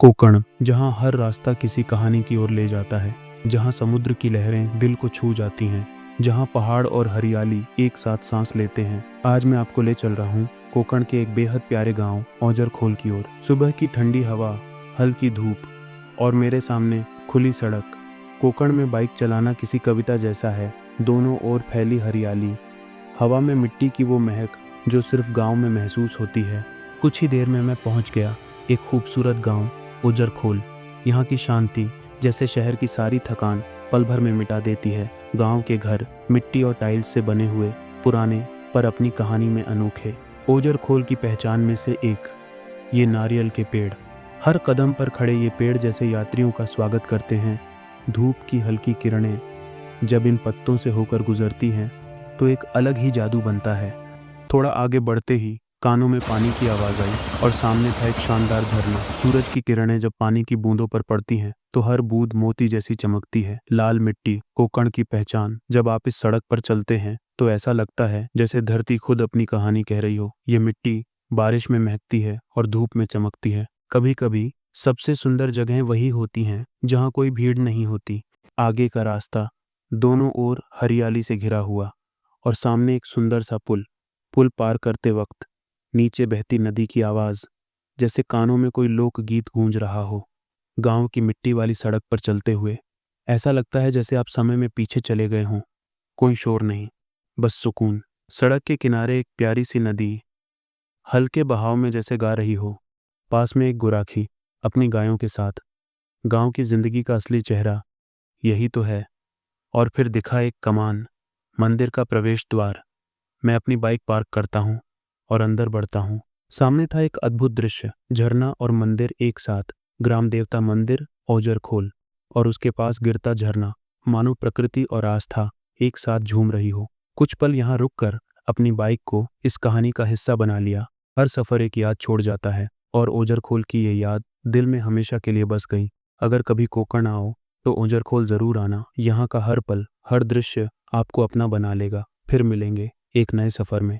कोकण, जहाँ हर रास्ता किसी कहानी की ओर ले जाता है, जहाँ समुद्र की लहरें दिल को छू जाती हैं, जहाँ पहाड़ और हरियाली एक साथ सांस लेते हैं। आज मैं आपको ले चल रहा हूँ कोकण के एक बेहद प्यारे गांव औजरखोल की ओर। सुबह की ठंडी हवा, हल्की धूप और मेरे सामने खुली सड़क। कोकण में बाइक चलाना किसी कविता जैसा है। दोनों ओर फैली हरियाली, हवा में मिट्टी की वो महक जो सिर्फ गांव में महसूस होती है। कुछ ही देर में मैं पहुंच गया एक खूबसूरत गांव औजरखोल। यहाँ की शांति जैसे शहर की सारी थकान पल भर में मिटा देती है। गांव के घर मिट्टी और टाइल्स से बने हुए, पुराने पर अपनी कहानी में अनोखे। औजरखोल की पहचान में से एक ये नारियल के पेड़। हर कदम पर खड़े ये पेड़ जैसे यात्रियों का स्वागत करते हैं। धूप की हल्की किरणें जब इन पत्तों से होकर गुजरती हैं तो एक अलग ही जादू बनता है। थोड़ा आगे बढ़ते ही कानों में पानी की आवाज़ आई और सामने था एक शानदार झरना। सूरज की किरणें जब पानी की बूंदों पर पड़ती हैं तो हर बूंद मोती जैसी चमकती है। लाल मिट्टी, कोकण की पहचान। जब आप इस सड़क पर चलते हैं तो ऐसा लगता है जैसे धरती खुद अपनी कहानी कह रही हो। ये मिट्टी बारिश में महकती है और धूप में चमकती है। कभी कभी सबसे सुंदर जगहें वही होती हैं जहाँ कोई भीड़ नहीं होती। आगे का रास्ता दोनों ओर हरियाली से घिरा हुआ और सामने एक सुंदर सा पुल। पुल पार करते वक्त नीचे बहती नदी की आवाज़ जैसे कानों में कोई लोकगीत गूंज रहा हो। गांव की मिट्टी वाली सड़क पर चलते हुए ऐसा लगता है जैसे आप समय में पीछे चले गए हों। कोई शोर नहीं, बस सुकून। सड़क के किनारे एक प्यारी सी नदी हल्के बहाव में जैसे गा रही हो। पास में एक गुराखी अपनी गायों के साथ। गांव की जिंदगी का असली चेहरा यही तो है। और फिर दिखा एक कमान, मंदिर का प्रवेश द्वार। मैं अपनी बाइक पार्क करता हूँ और अंदर बढ़ता हूँ। सामने था एक अद्भुत दृश्य, झरना और मंदिर एक साथ। ग्राम देवता मंदिर औजरखोल और उसके पास गिरता झरना, मानो प्रकृति और आस्था एक साथ झूम रही हो। कुछ पल यहाँ रुककर अपनी बाइक को इस कहानी का हिस्सा बना लिया। हर सफ़र एक याद छोड़ जाता है और औजरखोल की ये याद दिल में हमेशा के लिए बस गई। अगर कभी कोकण आओ तो औजरखोल ज़रूर आना। यहाँ का हर पल, हर दृश्य आपको अपना बना लेगा। फिर मिलेंगे एक नए सफ़र में।